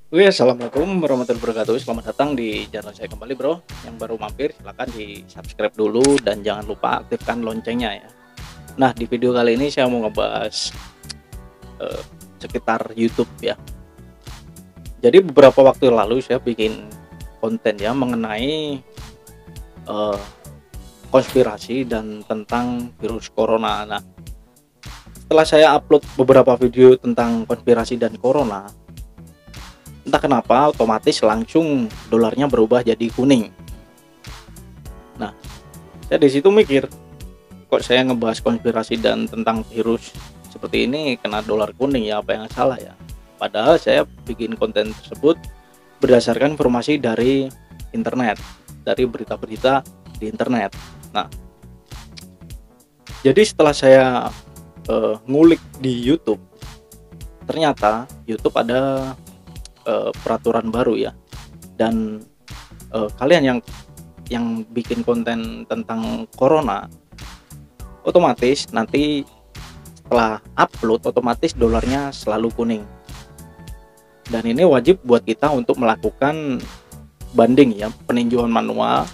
Oke, assalamualaikum warahmatullahi wabarakatuh. Selamat datang di channel saya kembali, bro. Yang baru mampir, silahkan di subscribe dulu dan jangan lupa aktifkan loncengnya ya. Nah, di video kali ini saya mau ngebahas eh, sekitar YouTube ya. Jadi beberapa waktu lalu saya bikin konten ya mengenai eh, konspirasi dan tentang virus corona. Nah, setelah saya upload beberapa video tentang konspirasi dan corona, entah kenapa otomatis langsung dolarnya berubah jadi kuning. Nah, saya di situ mikir, kok saya ngebahas konspirasi dan tentang virus seperti ini kena dolar kuning ya, apa yang salah ya? Padahal saya bikin konten tersebut berdasarkan informasi dari internet, dari berita-berita di internet. Nah, jadi setelah saya ngulik di YouTube, ternyata YouTube ada peraturan baru ya. Dan kalian yang bikin konten tentang corona, otomatis nanti setelah upload otomatis dolarnya selalu kuning. Dan ini wajib buat kita untuk melakukan banding ya, peninjauan manual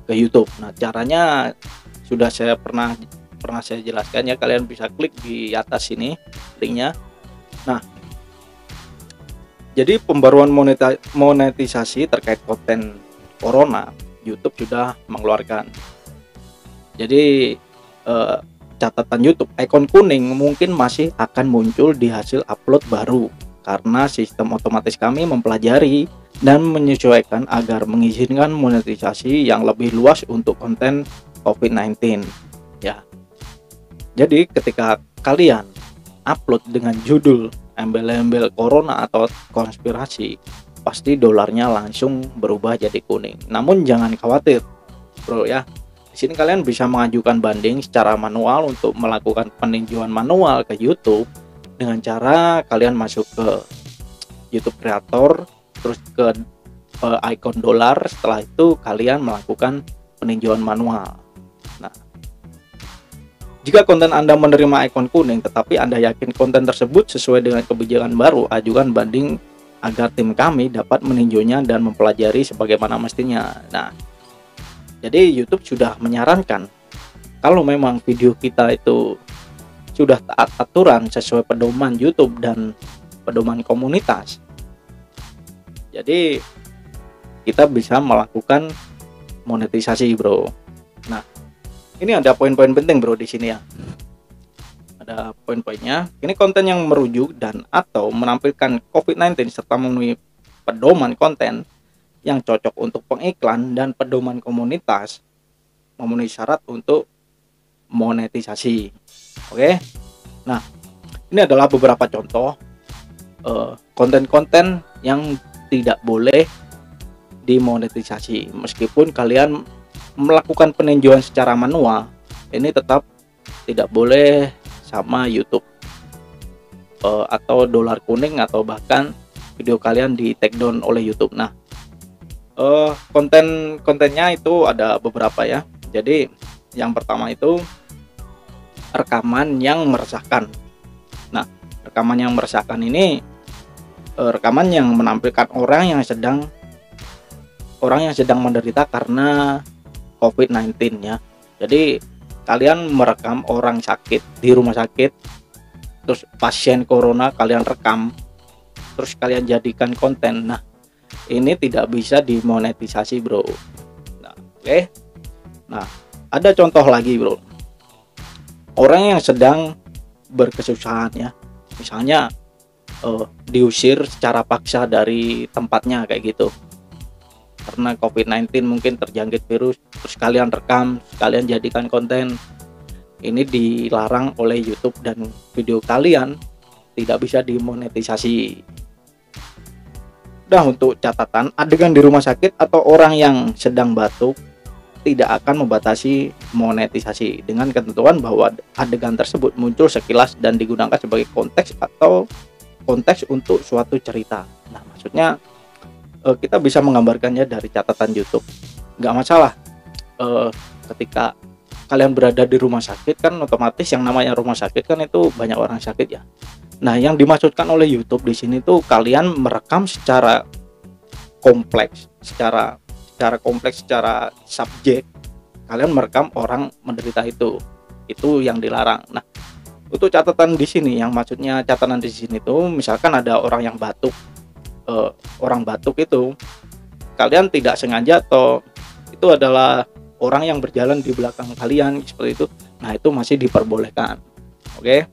ke YouTube. Nah, caranya sudah saya pernah saya jelaskan ya, kalian bisa klik di atas sini linknya. Nah, jadi pembaruan monetisasi terkait konten corona, YouTube sudah mengeluarkan. Jadi catatan YouTube ikon kuning mungkin masih akan muncul di hasil upload baru, karena sistem otomatis kami mempelajari dan menyesuaikan agar mengizinkan monetisasi yang lebih luas untuk konten COVID-19 ya. Jadi ketika kalian upload dengan judul embel-embel corona atau konspirasi, pasti dolarnya langsung berubah jadi kuning. Namun jangan khawatir, bro ya. Di sini kalian bisa mengajukan banding secara manual untuk melakukan peninjauan manual ke YouTube dengan cara kalian masuk ke YouTube Creator, terus ke icon dolar. Setelah itu kalian melakukan peninjauan manual. Nah, jika konten Anda menerima ikon kuning tetapi Anda yakin konten tersebut sesuai dengan kebijakan baru, ajukan banding agar tim kami dapat meninjaunya dan mempelajari sebagaimana mestinya. Nah, jadi YouTube sudah menyarankan kalau memang video kita itu sudah taat aturan sesuai pedoman YouTube dan pedoman komunitas, jadi kita bisa melakukan monetisasi, bro. Nah, ini ada poin-poin penting, bro, di sini ya. Ada poin-poinnya. Ini konten yang merujuk dan atau menampilkan COVID-19 serta memenuhi pedoman konten yang cocok untuk pengiklan dan pedoman komunitas memenuhi syarat untuk monetisasi. Oke. Nah, ini adalah beberapa contoh konten-konten yang tidak boleh dimonetisasi. Meskipun kalian melakukan peninjauan secara manual, ini tetap tidak boleh sama YouTube atau dolar kuning, atau bahkan video kalian di take down oleh YouTube. Nah, kontennya itu ada beberapa ya. Jadi yang pertama itu rekaman yang meresahkan. Nah, rekaman yang meresahkan ini rekaman yang menampilkan orang yang sedang menderita karena COVID-19 ya. Jadi kalian merekam orang sakit di rumah sakit, terus pasien corona kalian rekam, terus kalian jadikan konten. Nah, ini tidak bisa dimonetisasi, bro. Nah, oke. Nah, ada contoh lagi, bro. Orang yang sedang berkesusahan ya, misalnya diusir secara paksa dari tempatnya kayak gitu karena COVID-19, mungkin terjangkit virus, terus kalian rekam, kalian jadikan konten. Ini dilarang oleh YouTube dan video kalian tidak bisa dimonetisasi. Nah, untuk catatan, adegan di rumah sakit atau orang yang sedang batuk tidak akan membatasi monetisasi dengan ketentuan bahwa adegan tersebut muncul sekilas dan digunakan sebagai konteks untuk suatu cerita. Nah, maksudnya kita bisa menggambarkannya dari catatan YouTube. Nggak masalah ketika kalian berada di rumah sakit, kan otomatis yang namanya rumah sakit kan itu banyak orang sakit ya. Nah, yang dimaksudkan oleh YouTube di sini tuh kalian merekam secara kompleks, secara subjek. Kalian merekam orang menderita itu yang dilarang. Nah, untuk catatan di sini, yang maksudnya catatan di sini tuh misalkan ada orang yang batuk, orang batuk itu kalian tidak sengaja atau itu adalah orang yang berjalan di belakang kalian seperti itu, nah itu masih diperbolehkan. Oke.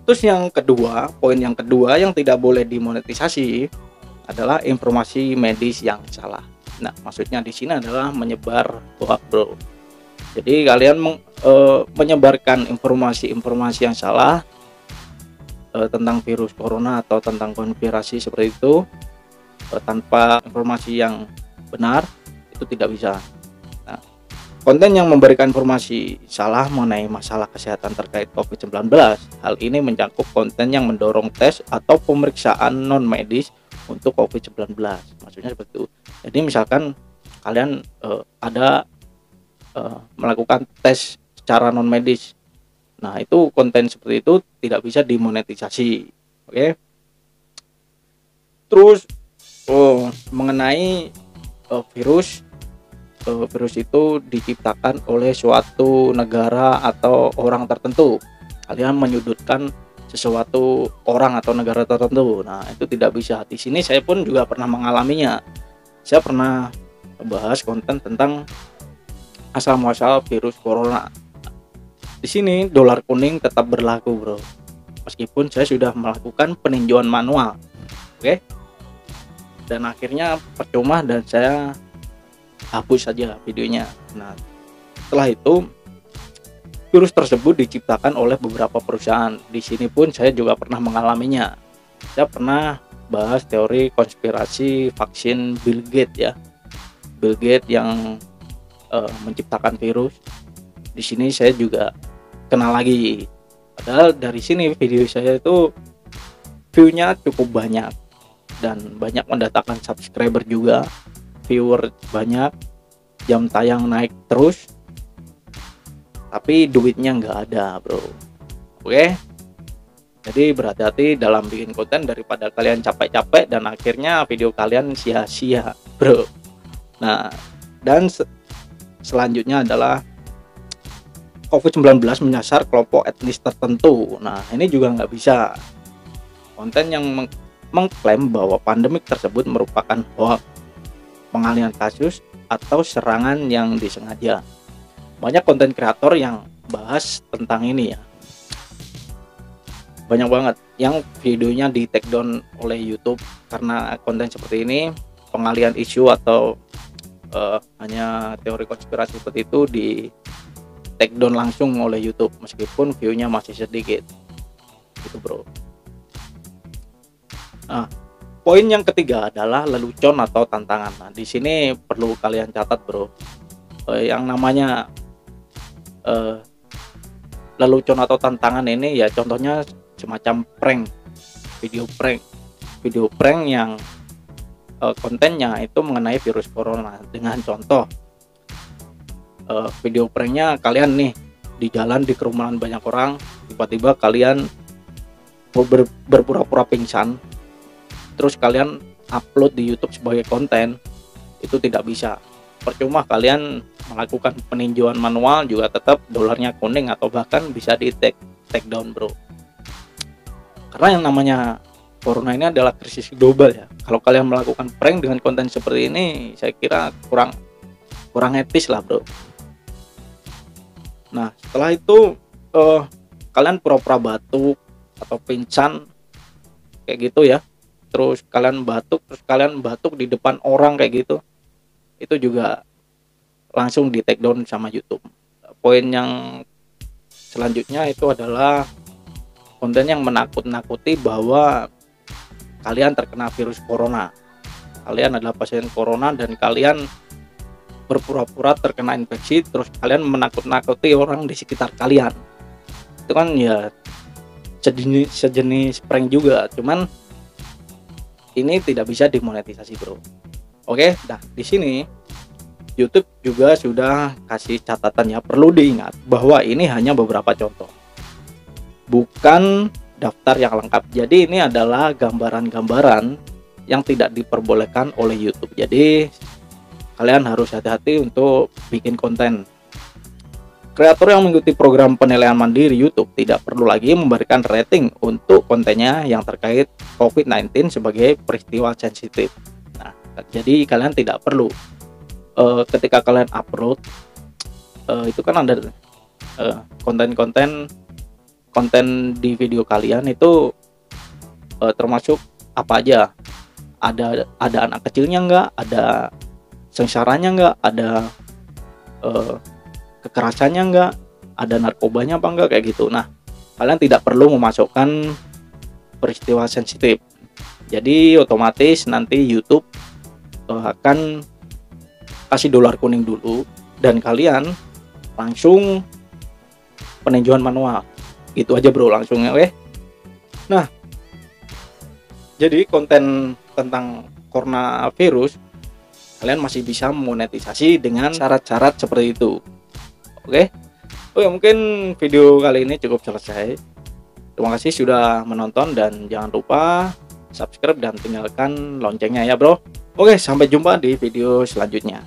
Terus yang kedua, poin yang kedua yang tidak boleh dimonetisasi adalah informasi medis yang salah. Nah, maksudnya di sini adalah menyebar hoax, bro. Jadi kalian menyebarkan informasi-informasi yang salah tentang virus corona atau tentang konspirasi seperti itu tanpa informasi yang benar, itu tidak bisa. Nah, konten yang memberikan informasi salah mengenai masalah kesehatan terkait COVID-19, hal ini mencakup konten yang mendorong tes atau pemeriksaan non medis untuk COVID-19. Maksudnya seperti itu. Jadi misalkan kalian melakukan tes secara non medis, nah itu konten seperti itu tidak bisa dimonetisasi. Oke. Terus mengenai virus itu diciptakan oleh suatu negara atau orang tertentu. Kalian menyudutkan sesuatu orang atau negara tertentu. Nah, itu tidak bisa. Di sini saya pun juga pernah mengalaminya. Saya pernah bahas konten tentang asal muasal virus corona. Di sini dolar kuning tetap berlaku, bro. Meskipun saya sudah melakukan peninjauan manual. Oke. Dan akhirnya percuma dan saya hapus saja videonya. Nah, setelah itu virus tersebut diciptakan oleh beberapa perusahaan. Di sini pun saya juga pernah mengalaminya. Saya pernah bahas teori konspirasi vaksin Bill Gates ya. Bill Gates yang menciptakan virus. Di sini saya juga kenal lagi. Padahal dari sini video saya itu view-nya cukup banyak dan banyak mendatangkan subscriber juga, viewer banyak, jam tayang naik terus, tapi duitnya nggak ada, bro. Oke, jadi berhati-hati dalam bikin konten daripada kalian capek-capek dan akhirnya video kalian sia-sia, bro. Nah, dan selanjutnya adalah COVID-19 menyasar kelompok etnis tertentu. Nah, ini juga nggak bisa. Konten yang mengklaim bahwa pandemik tersebut merupakan hoax, pengalihan kasus, atau serangan yang disengaja. Banyak konten kreator yang bahas tentang ini ya. Banyak banget yang videonya di take down oleh YouTube karena konten seperti ini, pengalihan isu atau hanya teori konspirasi seperti itu di take down langsung oleh YouTube meskipun view-nya masih sedikit. Gitu, bro. Nah, poin yang ketiga adalah lelucon atau tantangan. Nah, di sini perlu kalian catat, bro. Yang namanya lelucon atau tantangan ini ya contohnya semacam prank, video prank yang kontennya itu mengenai virus corona. Dengan contoh video pranknya kalian nih di jalan di kerumunan banyak orang, tiba-tiba kalian berpura-pura pingsan, terus kalian upload di YouTube sebagai konten, itu tidak bisa. Percuma kalian melakukan peninjauan manual juga tetap dolarnya kuning atau bahkan bisa di take down, bro. Karena yang namanya corona ini adalah krisis global ya. Kalau kalian melakukan prank dengan konten seperti ini, saya kira kurang etis lah, bro. Nah, setelah itu kalian pura-pura batuk atau pingsan kayak gitu ya. Terus kalian batuk di depan orang kayak gitu, itu juga langsung di take down sama YouTube. Poin yang selanjutnya itu adalah konten yang menakut-nakuti bahwa kalian terkena virus corona, kalian adalah pasien corona dan kalian berpura-pura terkena infeksi, terus kalian menakut-nakuti orang di sekitar kalian. Itu kan ya sejenis prank juga, cuman ini tidak bisa dimonetisasi, bro. Oke, nah di sini YouTube juga sudah kasih catatannya. Perlu diingat bahwa ini hanya beberapa contoh. bukan daftar yang lengkap. Jadi ini adalah gambaran-gambaran yang tidak diperbolehkan oleh YouTube. Jadi kalian harus hati-hati untuk bikin konten. Kreator yang mengikuti program penilaian mandiri YouTube tidak perlu lagi memberikan rating untuk kontennya yang terkait COVID-19 sebagai peristiwa sensitif. Nah, jadi kalian tidak perlu ketika kalian upload itu kan ada konten di video kalian itu termasuk apa aja, ada anak kecilnya nggak, ada sengsaranya nggak, ada kekerasannya nggak, ada narkobanya apa nggak, kayak gitu. Nah, kalian tidak perlu memasukkan peristiwa sensitif. Jadi otomatis nanti YouTube akan kasih dolar kuning dulu dan kalian langsung peninjauan manual. Itu aja bro, langsung ya. Nah, jadi konten tentang coronavirus kalian masih bisa monetisasi dengan syarat-syarat seperti itu. Oke, mungkin video kali ini cukup selesai. Terima kasih sudah menonton dan jangan lupa subscribe dan tinggalkan loncengnya ya bro. Oke, sampai jumpa di video selanjutnya.